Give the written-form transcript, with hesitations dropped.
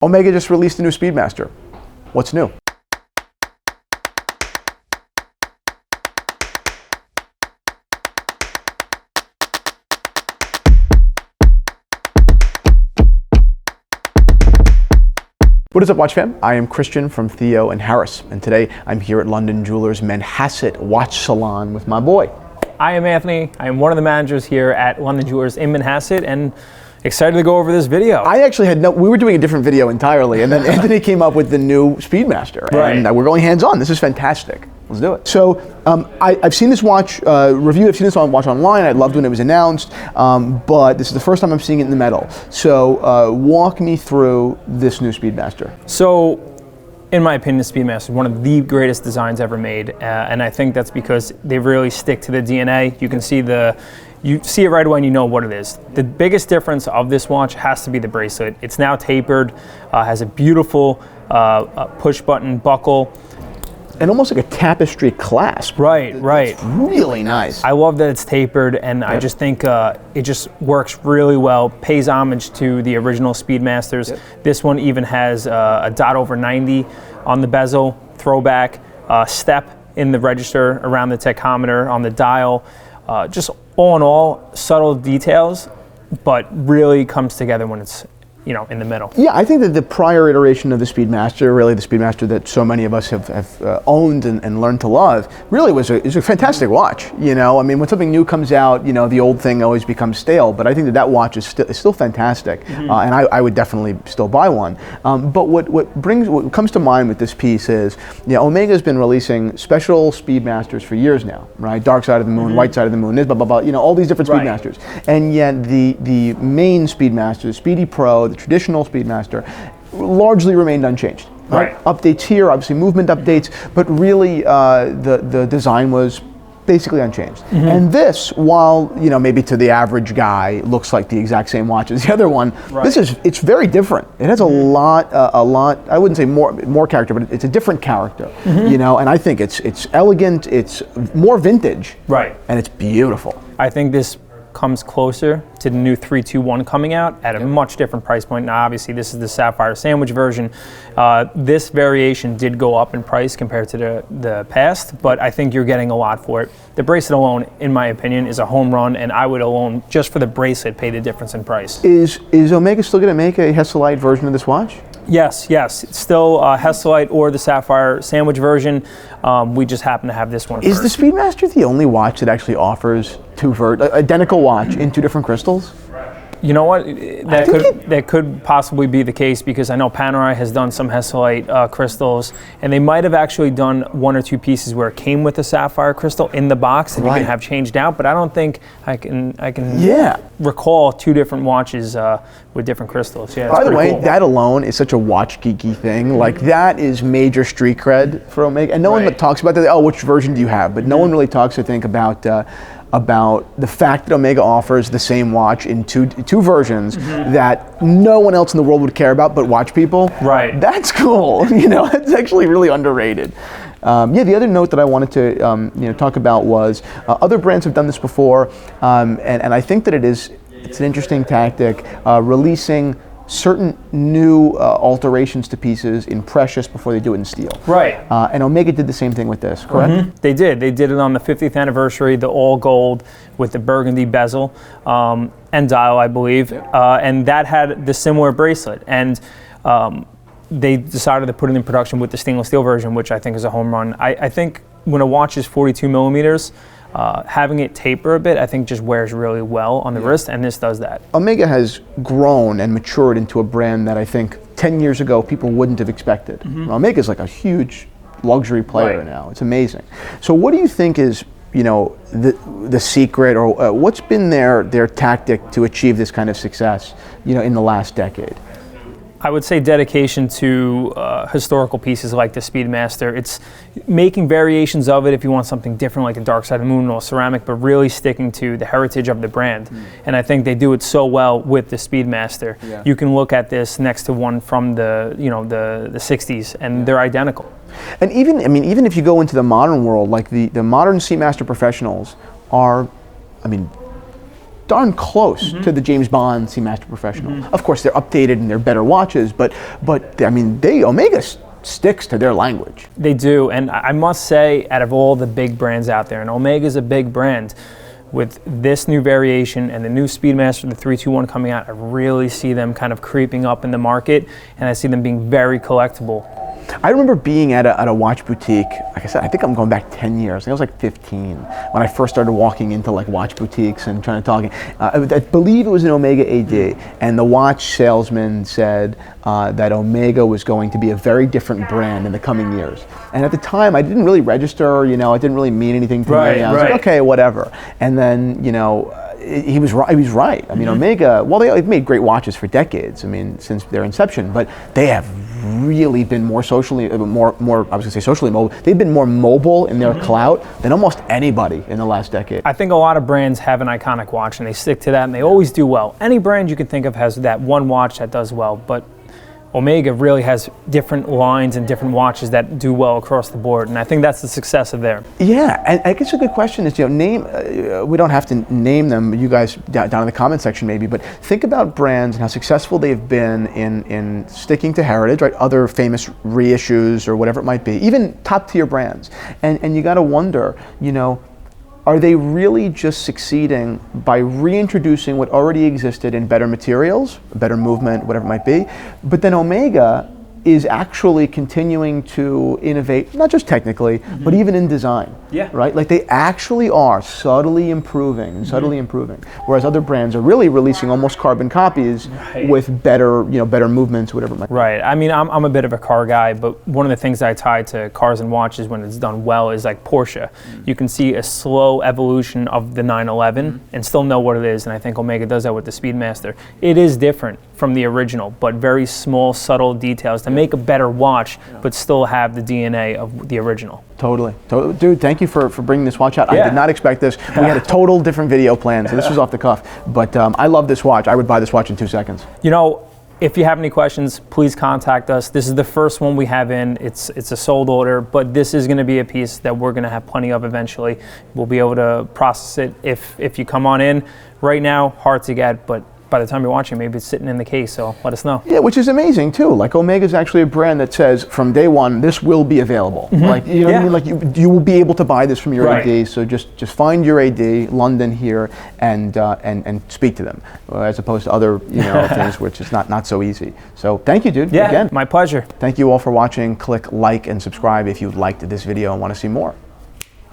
Omega just released a new Speedmaster. What's new? What is up, Watch fam? I am Christian from Theo and Harris, and today I'm here at London Jewelers Manhasset Watch Salon with my boy. I am Anthony. I am one of the managers here at London Jewelers in Manhasset, and excited to go over this video. I actually had we were doing a different video entirely, and then Anthony came up with the new Speedmaster, and we're going hands-on. This is fantastic. Let's do it. So I've seen this watch review. I've seen this watch online. I loved when it was announced, but this is the first time I'm seeing it in the metal. So walk me through this new Speedmaster. So, in my opinion, the Speedmaster is one of the greatest designs ever made, and I think that's because they really stick to the DNA. You see it right away and you know what it is. The biggest difference of this watch has to be the bracelet. It's now tapered, has a beautiful push button buckle. And almost like a tapestry clasp. Right. It's really nice. I love that it's tapered, and I just think it just works really well, pays homage to the original Speedmasters. This one even has a dot over 90 on the bezel, throwback, step in the register around the tachometer, on the dial. Just all in all, subtle details, but really comes together when it's in the middle. Yeah, I think that the prior iteration of the Speedmaster, really the Speedmaster that so many of us have owned and learned to love, really is a fantastic watch. I mean, when something new comes out, the old thing always becomes stale, but I think that watch is still fantastic, and I would definitely still buy one. But what comes to mind with this piece is, Omega's been releasing special Speedmasters for years now, right? Dark side of the moon, white side of the moon, blah, blah, blah, all these different Speedmasters. And yet the main Speedmaster, Speedy Pro, the traditional Speedmaster, largely remained unchanged. Right? Updates here, obviously movement updates, but really the design was basically unchanged. And this, while maybe to the average guy looks like the exact same watch as the other one, it's very different. It has a lot. I wouldn't say more character, but it's a different character. And I think it's elegant. It's more vintage. And it's beautiful. I think this comes closer to the new 321 coming out at a much different price point. Now, obviously, this is the Sapphire Sandwich version. This variation did go up in price compared to the past, but I think you're getting a lot for it. The bracelet alone, in my opinion, is a home run, and I would alone, just for the bracelet, pay the difference in price. Is Omega still going to make a Hesalite version of this watch? Yes. It's still Hesalite or the Sapphire Sandwich version. We just happen to have this one Is first. the Speedmaster the only watch that actually offers identical watch in two different crystals? You know what? That could possibly be the case, because I know Panerai has done some Hesalite crystals, and they might have actually done one or two pieces where it came with a sapphire crystal in the box and you can have changed out. But I don't think I can recall two different watches with different crystals. Yeah. By the way, cool. That alone is such a watch geeky thing. Like, that is major street cred for Omega, and no one talks about that. Oh, which version do you have? But no one really talks, I think, about the fact that Omega offers the same watch in two versions that no one else in the world would care about but watch people. That's cool. It's actually really underrated. The other note that I wanted to talk about was other brands have done this before, and I think that it's an interesting tactic, releasing certain new alterations to pieces in precious before they do it in steel. And Omega did the same thing with this, correct? They did it on the 50th anniversary, the all gold with the burgundy bezel and dial, I believe, and that had the similar bracelet. And they decided to put it in production with the stainless steel version, which I think is a home run. I think when a watch is 42 millimeters, having it taper a bit, I think just wears really well on the wrist, and this does that. Omega has grown and matured into a brand that I think 10 years ago people wouldn't have expected. Omega is like a huge luxury player now. It's amazing. So what do you think is the secret, or what's been their tactic to achieve this kind of success in the last decade? I would say dedication to historical pieces like the Speedmaster. It's making variations of it if you want something different, like a Dark Side of the Moon or ceramic, but really sticking to the heritage of the brand. And I think they do it so well with the Speedmaster. You can look at this next to one from the 60s, and they're identical. And even if you go into the modern world, like the modern Seamaster professionals are, darn close to the James Bond Seamaster Professional. Of course, they're updated and they're better watches, but I mean, Omega sticks to their language. They do, and I must say, out of all the big brands out there, and Omega's a big brand, with this new variation and the new Speedmaster, the 321 coming out, I really see them kind of creeping up in the market, and I see them being very collectible. I remember being at a watch boutique. Like I said, I think I'm going back 10 years. I think I was like 15 when I first started walking into like watch boutiques and trying to talk. I believe it was an Omega AD, and the watch salesman said that Omega was going to be a very different brand in the coming years. And at the time, I didn't really register. You know, it didn't really mean anything to me. I was like, okay, whatever. And then, you know, he was right. He was right. I mean, Omega. Well, they've made great watches for decades. I mean, since their inception, but they have really been more socially, more. I was going to say socially mobile. They've been more mobile in their clout than almost anybody in the last decade. I think a lot of brands have an iconic watch, and they stick to that, and they always do well. Any brand you can think of has that one watch that does well, but Omega really has different lines and different watches that do well across the board, and I think that's the success of there. Yeah, and I guess a good question is, you know, name. We don't have to name them. You guys down in the comment section maybe, but think about brands and how successful they've been in sticking to heritage, right? Other famous reissues or whatever it might be, even top tier brands, and you got to wonder, you know, are they really just succeeding by reintroducing what already existed in better materials, better movement, whatever it might be? But then Omega is actually continuing to innovate, not just technically, but even in design. Yeah. Right? Like they actually are subtly improving, whereas other brands are really releasing almost carbon copies with better, you know, better movements, whatever it might be. Right. I mean, I'm a bit of a car guy, but one of the things I tie to cars and watches when it's done well is like Porsche. You can see a slow evolution of the 911 and still know what it is, and I think Omega does that with the Speedmaster. It is different from the original, but very small, subtle details to make a better watch, but still have the DNA of the original. Totally. Dude, thank you for bringing this watch out. I did not expect this. We had a total different video plan, so this was off the cuff. But I love this watch. I would buy this watch in 2 seconds. You know, if you have any questions, please contact us. This is the first one we have in. It's a sold order, but this is going to be a piece that we're going to have plenty of eventually. We'll be able to process it if you come on in. Right now, hard to get, but by the time you're watching, maybe it's sitting in the case, so let us know. Yeah, which is amazing too. Like Omega's actually a brand that says from day one, this will be available. Like, you know what I mean? Like you will be able to buy this from your AD. So just find your AD, London here, and speak to them, as opposed to other things which is not so easy. So thank you, dude. Yeah, again. My pleasure. Thank you all for watching. Click like and subscribe if you liked this video and want to see more.